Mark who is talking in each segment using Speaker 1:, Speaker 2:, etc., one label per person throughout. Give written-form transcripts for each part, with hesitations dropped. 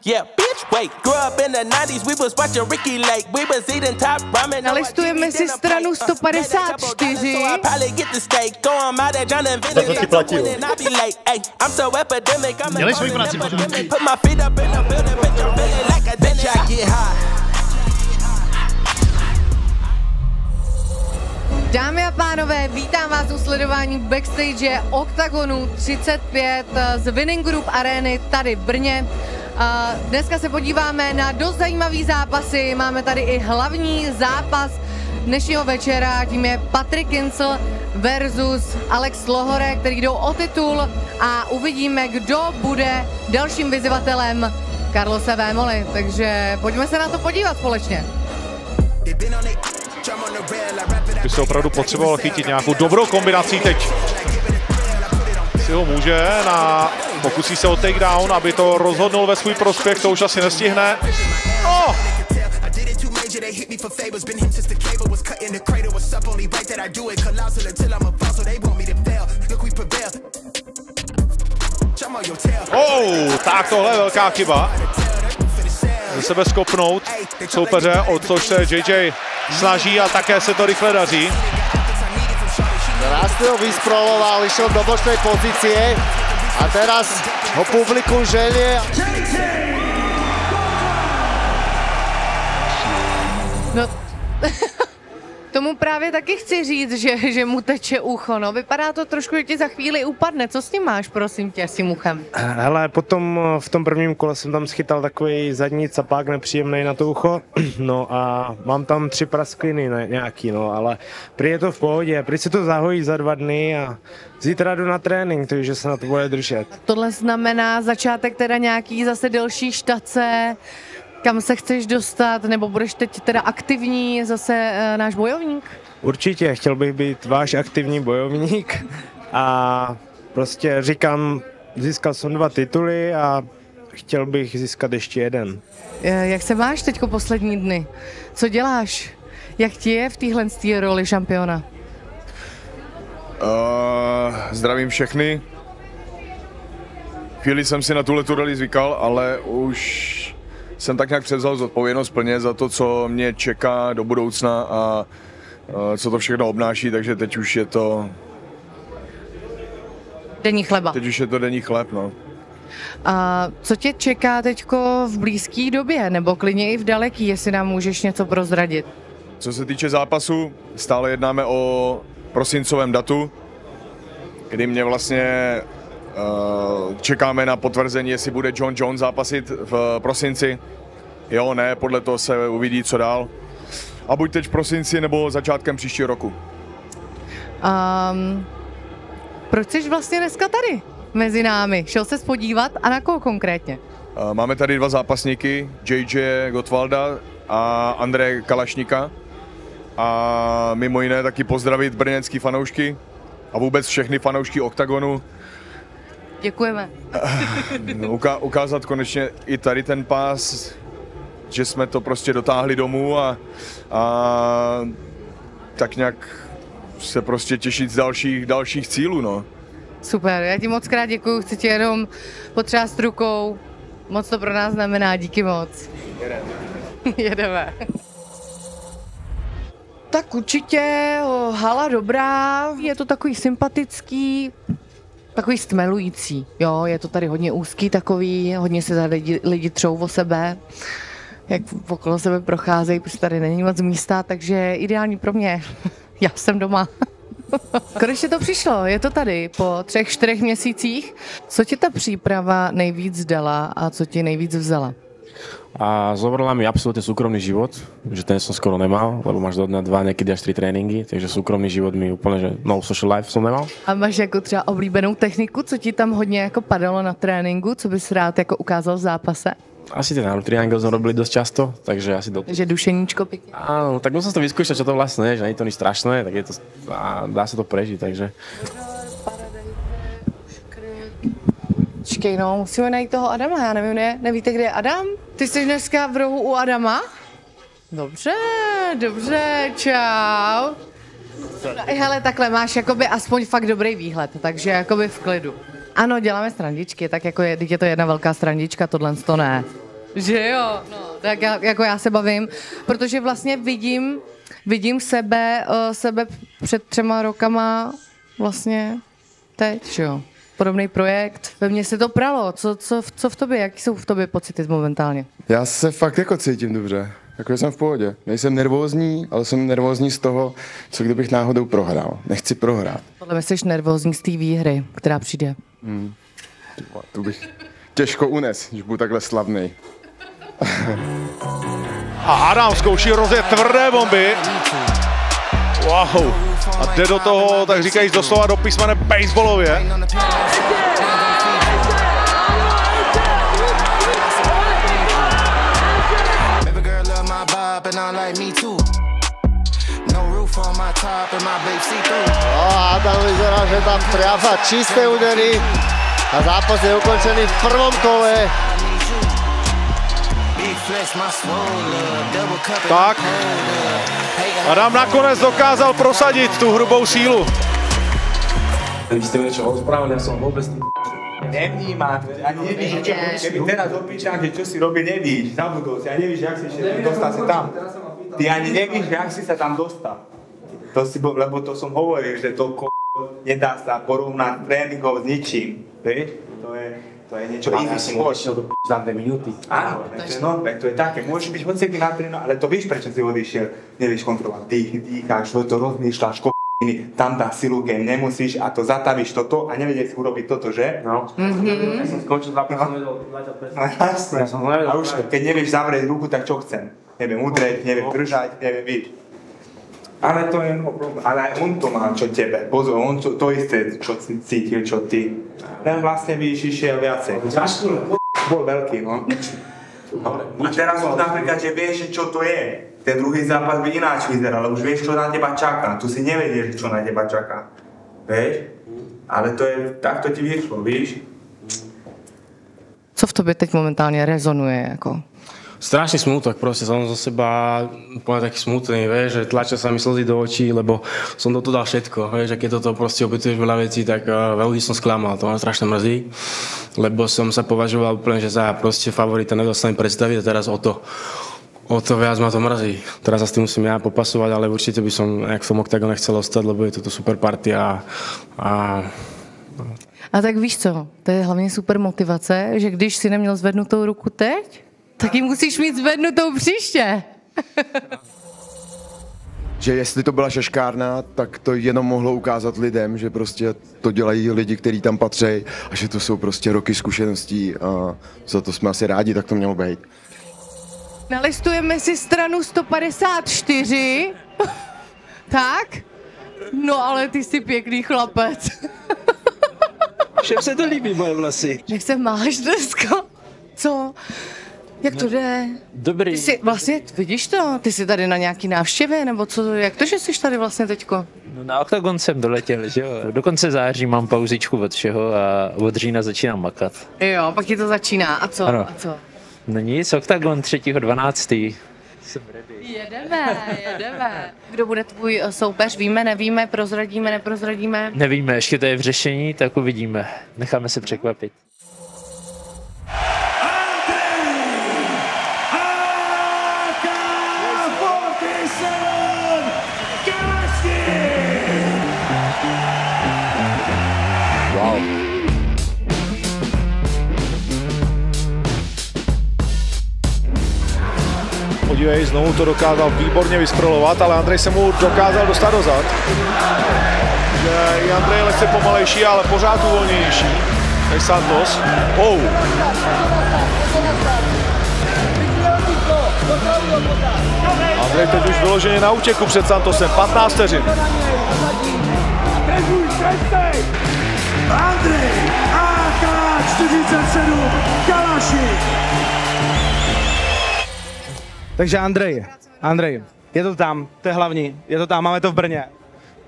Speaker 1: Yeah, bitch, wait. Grew up in the 90s, we was watching Ricky Lake. We was eating top ramen.
Speaker 2: Nalistujeme si stranu 154.
Speaker 3: Dělej svoji práci, podmínky.
Speaker 2: Dámy a pánové, vítám vás u sledování backstage Octagonu 35 z Winning Group Areny tady v Brně. Dneska se podíváme na dost zajímavý zápasy, máme tady i hlavní zápas dnešního večera, tím je Patrick Kincl versus Alex Lohore, který jdou o titul a uvidíme, kdo bude dalším vyzývatelem Carlose Vémoly, takže pojďme se na to podívat společně.
Speaker 4: By se opravdu potřeboval chytit nějakou dobrou kombinací teď. Si ho může, pokusí se o takedown, aby to rozhodnul ve svůj prospěch, to už asi nestihne. Oh! Oh, tak tohle je velká chyba. Ze sebe skopnout soupeře, o což se JJ snaží a také se to rychle daří.
Speaker 5: Raz ho vysproloval, išiel do bočnej pozície a teraz ho publikum ženie.
Speaker 2: No, tomu právě taky chci říct, že mu teče ucho, no. Vypadá to trošku, že ti za chvíli upadne. Co s tím máš, prosím tě, s tím uchem?
Speaker 6: Hele, potom v tom prvním kole jsem tam schytal takový zadní capák nepříjemný na to ucho, no a mám tam 3 praskliny nějaký, no, ale prý je to v pohodě, prý se to zahojí za 2 dny a zítra jdu na trénink, takže se na to bude držet.
Speaker 2: Tohle znamená začátek teda nějaký zase delší štace, kam se chceš dostat, nebo budeš teď teda aktivní zase náš bojovník?
Speaker 6: Určitě, chtěl bych být váš aktivní bojovník a prostě říkám, získal jsem 2 tituly a chtěl bych získat ještě jeden.
Speaker 2: Jak se máš teďko poslední dny? Co děláš? Jak ti je v téhle roli šampiona?
Speaker 7: Zdravím všechny. Chvíli jsem si na tuhle roli zvykal, ale už jsem tak nějak převzal zodpovědnost plně za to, co mě čeká do budoucna a co to všechno obnáší, takže teď už je to...
Speaker 2: Denní chleba.
Speaker 7: Teď už je to denní chléb, no.
Speaker 2: A co tě čeká teďko v blízké době, nebo klidně i v daleký, jestli nám můžeš něco prozradit?
Speaker 7: Co se týče zápasu, stále jednáme o prosincovém datu, kdy mě vlastně čekáme na potvrzení, jestli bude John Jones zápasit v prosinci. Jo, ne, podle toho se uvidí, co dál. A buď teď v prosinci, nebo začátkem příštího roku.
Speaker 2: Proč jsi vlastně dneska tady mezi námi? Šel ses podívat a na koho konkrétně?
Speaker 7: Máme tady 2 zápasníky, JJ Gottwalda a Andreje Kalašníka. A mimo jiné taky pozdravit brněnský fanoušky a vůbec všechny fanoušky Octagonu.
Speaker 2: Děkujeme.
Speaker 7: Ukázat konečně i tady ten pás, že jsme to prostě dotáhli domů a tak nějak se prostě těšit z dalších cílů, no.
Speaker 2: Super, já ti moc krát děkuju, chci ti jenom potřást rukou. Moc to pro nás znamená, díky moc. Jedeme. Tak určitě, hala dobrá, je to takový sympatický, takový stmelující, jo, je to tady hodně úzký takový, hodně se tady lidi třou o sebe, jak okolo sebe procházejí, protože tady není moc místa, takže ideální pro mě, já jsem doma. Konečně to přišlo, je to tady po 3-4 měsících. Co ti ta příprava nejvíc dala a co ti nejvíc vzala?
Speaker 8: A zobrala mi absolútne súkromný život, že ten som skoro nemal, lebo máš do dňa 2, niekedy až 3 tréninky, takže súkromný život mi úplne, že no social life som nemal. A
Speaker 2: máš jako třeba oblíbenou techniku, co ti tam hodně jako padalo na tréninku, co bys rád jako ukázal v zápase?
Speaker 8: Asi ten arm triangle sme robili dosť často, takže asi do...
Speaker 2: Že dušeníčko pěkně.
Speaker 8: Áno, tak musím to vyskúšať, čo to vlastne je, že nie je to nič strašné, tak je to, dá sa to prežiť, takže...
Speaker 2: Počkej, no, musíme najít toho Adama, já nevím, nevíte, kde je Adam? Ty jsi dneska v rohu u Adama? Dobře, čau. No, hele, takhle máš jakoby aspoň fakt dobrý výhled, takže jakoby v klidu. Ano, děláme srandičky, tak jako je to jedna velká srandička, tohle to ne. Že jo, no, tak jako já se bavím, protože vlastně vidím sebe před 3 rokama vlastně teď, že jo. Podobný projekt, ve mně se to pralo, co v tobě, jaký jsou v tobě pocity momentálně?
Speaker 9: Já se fakt jako cítím dobře, jako jsem v pohodě. Nejsem nervózní, ale jsem nervózní z toho, co kdybych náhodou prohrál. Nechci prohrát.
Speaker 2: Podle mě jsi nervózní z té výhry, která přijde.
Speaker 9: Tu bych těžko unes, když budu takhle slavnej.
Speaker 4: A Adam zkouší rozjet tvrdé bomby. Wow. A jde do toho, tak říkajíc doslova do písmene baseballově.
Speaker 5: No a Adam vyzerá, že tam triafa čisté údery a zápas je ukončený v prvom kole.
Speaker 4: Tak. Adam nakonec dokázal prosadit tu hrubou sílu.
Speaker 8: Vy ste mi niečo rozprávali, ja som vôbec
Speaker 10: nevnímam, ani nevíš, keby teraz opíšam, že čo si robí, nevíš, zabudol si, a nevíš, jak si dostal sa tam. Ty ani nevíš, jak si sa tam dostal. To si, lebo to som hovoril, že to nedá sa porovnať tréningov s ničím, vieš? To je niečo iné.
Speaker 8: Ja som odišiel do za 2 minúty.
Speaker 10: Áno, to je také, môžeš byť hociaký na tréningu, ale to víš, prečo si odišiel. Nevieš kontrolovať, dýcháš, to rozmýšľaš, tam dá silu game, nemusíš a to zatavíš toto a nevedieť si urobiť toto, že?
Speaker 8: No. Ja som skončil 2 som vedel 25.
Speaker 10: A už keď nevieš zavrieť ruku, tak čo chcem? Neviem udrieť, neviem držať, neviem víš. Ale to je problém. Ale aj on to má, čo tebe. Pozor, on to isté, čo cítil, čo ty. Len vlastne víš, išiel viacej. Bol veľký, no. A teraz už napríklad, že vieš, čo to je. Ten druhý zápas by ináč vyzeral, ale už vieš, čo na teba čaká. Tu si nevedieš, čo na teba čaká. Vieš? Ale to je, takto ti vyšlo, víš?
Speaker 2: Co v tobě teď momentálně rezonuje, jako?
Speaker 8: Strašný smutok, proste som zo seba úplne taký smutný, vieš, že tlačia sa mi slzy do očí, lebo som do toho dal všetko, vieš, a keď toto proste obetuješ veľa vecí, tak veľmi som sklamal, to ma strašne mrzí, lebo som sa považoval úplne, že za proste favorita, nevedel sa mi predstaviť a teraz o to viac ma to mrzí. Teraz sa s tým musím ja popasovať, ale určite by som, jak som Octagone chcel ostať, lebo je toto super partia
Speaker 2: A tak víš co, to je hlavně super motivace, že když si neměl zvednutou ruku teď, tak ji musíš mít zvednutou příště.
Speaker 9: Že jestli to byla šaškárna, tak to jenom mohlo ukázat lidem, že prostě to dělají lidi, kteří tam patří a že to jsou prostě roky zkušeností a za to jsme asi rádi, tak to mělo být.
Speaker 2: Nalistujeme si stranu 154. Tak? No ale ty jsi pěkný chlapec.
Speaker 11: Všem se to líbí, moje vlasy.
Speaker 2: Jak se máš dneska? Co? Jak to jde?
Speaker 11: Dobrý.
Speaker 2: Ty jsi vlastně, vidíš to? Ty jsi tady na nějaký návštěvě, nebo co? Jak to, že jsi tady vlastně teďko?
Speaker 11: No na Octagon jsem doletěl, že jo? Do konce září mám pauzičku od všeho a od října začínám makat.
Speaker 2: Jo, pak ti to začíná. A co?
Speaker 11: Ano.
Speaker 2: A co?
Speaker 11: No nic, Octagon 3.12. Jsem ready.
Speaker 2: Jedeme. Kdo bude tvůj soupeř? Víme, nevíme, prozradíme, neprozradíme?
Speaker 11: Nevíme, ještě to je v řešení, tak uvidíme. Necháme se překvapit.
Speaker 4: Podívej, znovu to dokázal výborně vyskrolovat, ale Andrej se mu dokázal dostat dozad. Že i Andrej je lehce pomalejší, ale pořád uvolněnější. Tady Santos. Oh. Andrej teď už vyloženě na útěku před Santosem. 15 vteřin.
Speaker 12: Andrej AK-47 Kalašník.
Speaker 6: Takže Andrej, je to tam, to je hlavní, je to tam, máme to v Brně.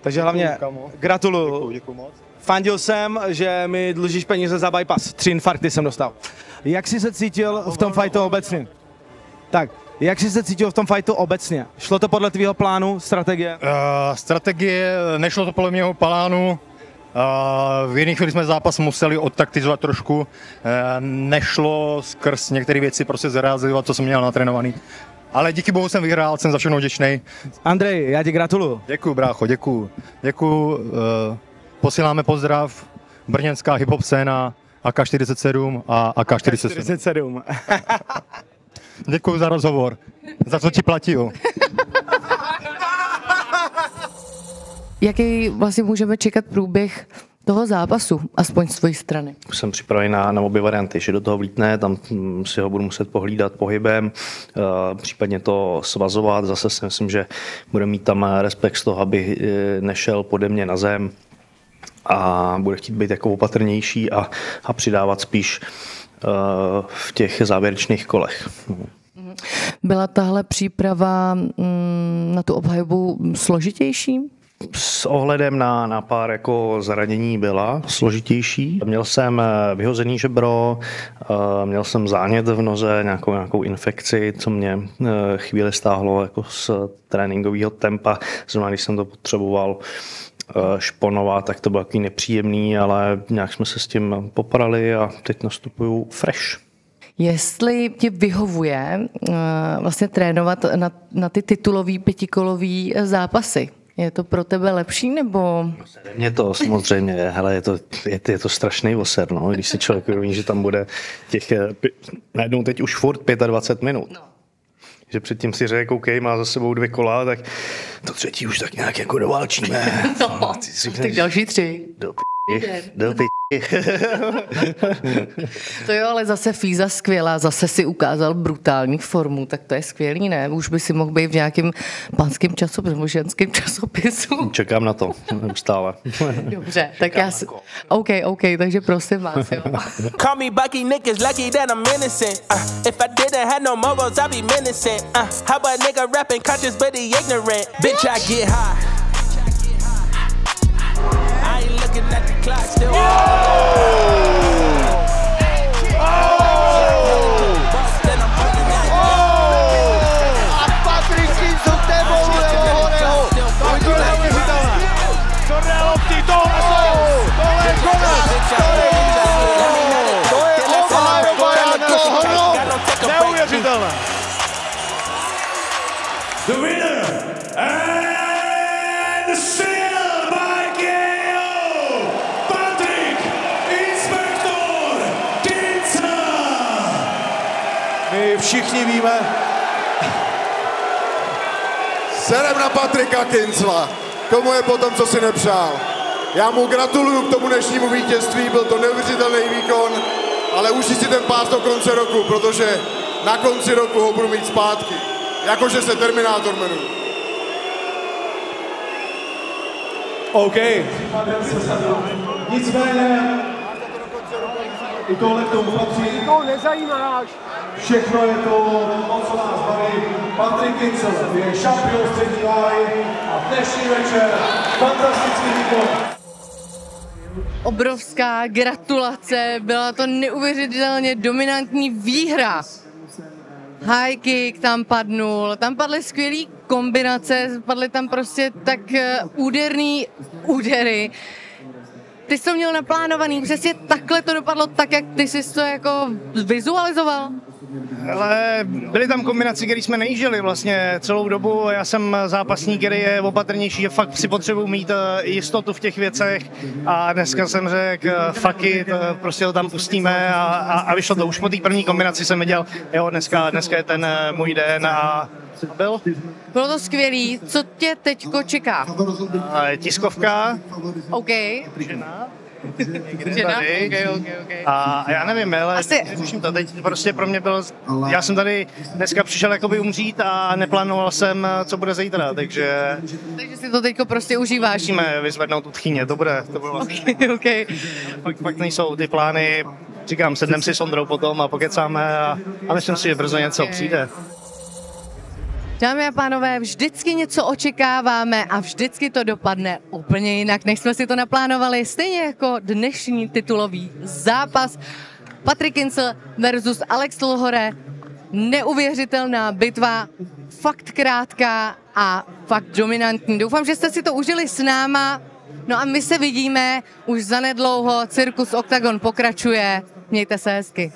Speaker 6: Takže hlavně gratuluju.
Speaker 7: Děkuju moc.
Speaker 6: Fandil jsem, že mi dlužíš peníze za bypass, 3 infarkty jsem dostal. Jak jsi se cítil v tom fightu obecně? Tak, jak jsi se cítil v tom fightu obecně? Šlo to podle tvýho plánu, strategie?
Speaker 13: Strategie, nešlo to podle mého plánu. V jiných chvíli jsme zápas museli odtaktizovat trošku. Nešlo skrz některé věci prostě zrealizovat, co jsem měl natrénovaný. Ale díky bohu jsem vyhrál, jsem za všechno vděčný.
Speaker 14: Andrej, já ti gratuluju.
Speaker 13: Děkuju, brácho, děkuju. Posíláme pozdrav, brněnská hip-hop scéna, AK-47 a AK-47. Děkuju za rozhovor. Za co ti platí, jo?
Speaker 2: Jaký vlastně můžeme čekat průběh toho zápasu, aspoň z tvojí strany?
Speaker 15: Jsem připravený na obě varianty, že do toho vlítne, tam si ho budu muset pohlídat pohybem, případně to svazovat, zase si myslím, že bude mít tam respekt z toho, aby nešel pode mě na zem a bude chtít být jako opatrnější a přidávat spíš v těch závěrečných kolech.
Speaker 2: Byla tahle příprava na tu obhajobu složitější?
Speaker 15: S ohledem na pár jako zranění byla složitější. Měl jsem vyhozený žebro, měl jsem zánět v noze, nějakou infekci, co mě chvíli stáhlo jako z tréninkového tempa. Zrovna když jsem to potřeboval šponovat, tak to bylo takový nepříjemný, ale nějak jsme se s tím poprali a teď nastupuju fresh.
Speaker 2: Jestli ti vyhovuje vlastně trénovat na ty titulový pětikolový zápasy, je to pro tebe lepší, nebo?
Speaker 15: Mně to samozřejmě, hele, je to strašný voser, no, když si člověk uvědomí, že tam bude těch, najednou teď už furt 25 minut. No. Že předtím si řekl, OK, má za sebou 2 kola, tak to třetí už tak nějak jako doválčíme.
Speaker 2: No, tak další 3.
Speaker 15: Do p***.
Speaker 2: To jo, ale zase Fíza skvělá, zase si ukázal brutální formu, tak to je skvělý, ne? Už by si mohl být v nějakém panském časopisu nebo ženském časopisu.
Speaker 15: Čekám na to, stále.
Speaker 2: Dobře, tak já si... OK, takže prosím vás, jo.
Speaker 1: Call me Bucky, niggas lucky that I'm innocent. If I didn't have no morals, I'd be menacing. How a nigga rapping conscious but he ignorant? Bitch, I get high. I ain't looking at the clock still.
Speaker 5: A Patrik Kincl deboluje Lohoreho.
Speaker 4: To je neuvěřitelné. Čorné lopty, tohle je konec.
Speaker 5: To je obhajoba jako hrom.
Speaker 4: Neuvěřitelné.
Speaker 12: The winner and sealed by KO, Patrik Inspektor Kincl.
Speaker 4: My všichni víme.
Speaker 9: Serem na Patrika Kincla. Komu je potom, co si nepřál. Já mu gratuluju k tomu dnešnímu vítězství, byl to neuvěřitelný výkon, ale užij si ten pás do konce roku, protože na konci roku ho budu mít zpátky. Jakože se Terminátor jmenuje.
Speaker 4: OK.
Speaker 12: Nicméně i tohle k tomu patří.
Speaker 5: To nezajímáš.
Speaker 12: Všechno je to moc, co nás baví. Patrik Kincl je šampion střední váhy a dnešní večer fantastický výkon.
Speaker 2: Obrovská gratulace, byla to neuvěřitelně dominantní výhra. High kick tam padnul, tam padly skvělý kombinace, padly tam prostě tak úderný údery. Ty jsi to měl naplánovaný, přesně takhle to dopadlo tak, jak ty jsi to jako vizualizoval?
Speaker 14: Ale byly tam kombinace, které jsme nejížděli vlastně celou dobu. Já jsem zápasník, který je opatrnější, že fakt si potřebuji mít jistotu v těch věcech a dneska jsem řekl, fuck it, prostě to tam pustíme a vyšlo to. Už po té první kombinaci jsem viděl, jo, dneska je ten můj den a byl.
Speaker 2: Bylo to skvělý. Co tě teďko čeká?
Speaker 14: Tiskovka.
Speaker 2: OK.
Speaker 14: Žena.
Speaker 2: Okay.
Speaker 14: A já nevím, ale řeším to. Teď prostě pro mě bylo, já jsem tady dneska přišel jakoby umřít a neplánoval jsem, co bude zítra, takže
Speaker 2: si to teďko prostě užíváš.
Speaker 14: Musíme vyzvednout tu tchýně, to bude vlastně.
Speaker 2: Okay.
Speaker 14: Fakt nejsou ty plány, říkám, sedneme si s Ondrou potom a pokecáme a myslím si, že brzo něco přijde.
Speaker 2: Dámy a pánové, vždycky něco očekáváme a vždycky to dopadne úplně jinak, než jsme si to naplánovali. Stejně jako dnešní titulový zápas. Patrik Kincl versus Alex Lohore. Neuvěřitelná bitva, fakt krátká a fakt dominantní. Doufám, že jste si to užili s náma. No a my se vidíme už zanedlouho, Cirkus Octagon pokračuje, mějte se hezky.